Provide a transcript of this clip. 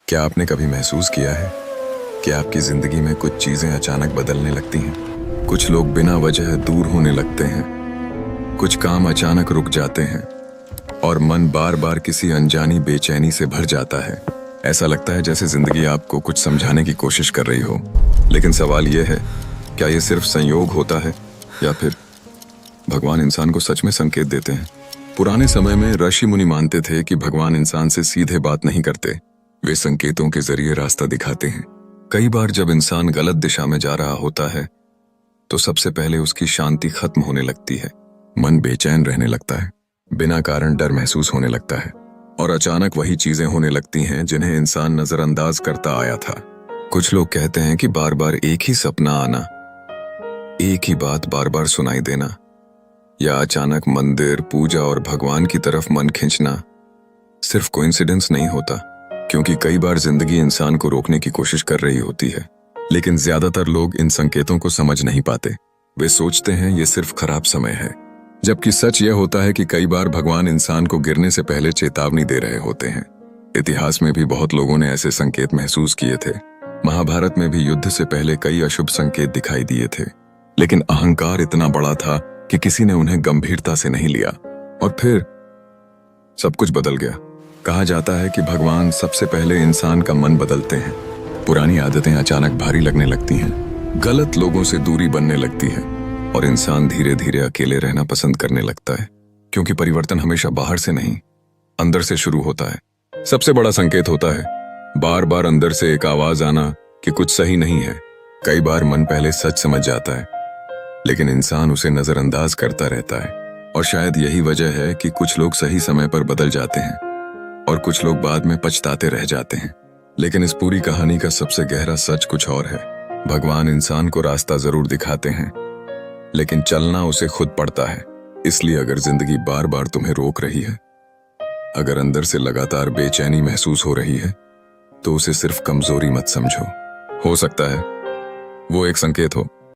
क्या आपने कभी महसूस किया है कि आपकी जिंदगी में कुछ चीजें अचानक बदलने लगती हैं? कुछ लोग बिना वजह दूर होने लगते हैं, कुछ काम अचानक रुक जाते हैं और मन बार बार किसी अनजानी बेचैनी से भर जाता है। ऐसा लगता है जैसे जिंदगी आपको कुछ समझाने की कोशिश कर रही हो। लेकिन सवाल यह है, क्या यह सिर्फ संयोग होता है या फिर भगवान इंसान को सच में संकेत देते हैं? पुराने समय में ऋषि मुनि मानते थे कि भगवान इंसान से सीधे बात नहीं करते, वे संकेतों के जरिए रास्ता दिखाते हैं। कई बार जब इंसान गलत दिशा में जा रहा होता है तो सबसे पहले उसकी शांति खत्म होने लगती है, मन बेचैन रहने लगता है, बिना कारण डर महसूस होने लगता है और अचानक वही चीजें होने लगती हैं जिन्हें इंसान नजरअंदाज करता आया था। कुछ लोग कहते हैं कि बार बार एक ही सपना आना, एक ही बात बार बार सुनाई देना, या अचानक मंदिर, पूजा और भगवान की तरफ मन खींचना सिर्फ कोइंसिडेंस नहीं होता, क्योंकि कई बार जिंदगी इंसान को रोकने की कोशिश कर रही होती है। लेकिन ज्यादातर लोग इन संकेतों को समझ नहीं पाते। वे सोचते हैं ये सिर्फ खराब समय है, जबकि सच यह होता है कि कई बार भगवान इंसान को गिरने से पहले चेतावनी दे रहे होते हैं। इतिहास में भी बहुत लोगों ने ऐसे संकेत महसूस किए थे। महाभारत में भी युद्ध से पहले कई अशुभ संकेत दिखाई दिए थे, लेकिन अहंकार इतना बड़ा था कि किसी ने उन्हें गंभीरता से नहीं लिया और फिर सब कुछ बदल गया। कहा जाता है कि भगवान सबसे पहले इंसान का मन बदलते हैं। पुरानी आदतें अचानक भारी लगने लगती हैं, गलत लोगों से दूरी बनने लगती है और इंसान धीरे धीरे अकेले रहना पसंद करने लगता है, क्योंकि परिवर्तन हमेशा बाहर से नहीं, अंदर से शुरू होता है। सबसे बड़ा संकेत होता है बार बार अंदर से एक आवाज आना कि कुछ सही नहीं है। कई बार मन पहले सच समझ जाता है, लेकिन इंसान उसे नजरअंदाज करता रहता है। और शायद यही वजह है कि कुछ लोग सही समय पर बदल जाते हैं और कुछ लोग बाद में पछताते रह जाते हैं। लेकिन इस पूरी कहानी का सबसे गहरा सच कुछ और है। भगवान इंसान को रास्ता जरूर दिखाते हैं, लेकिन चलना उसे खुद पड़ता है। इसलिए अगर जिंदगी बार बार तुम्हें रोक रही है, अगर अंदर से लगातार बेचैनी महसूस हो रही है, तो उसे सिर्फ कमजोरी मत समझो। हो सकता है वो एक संकेत हो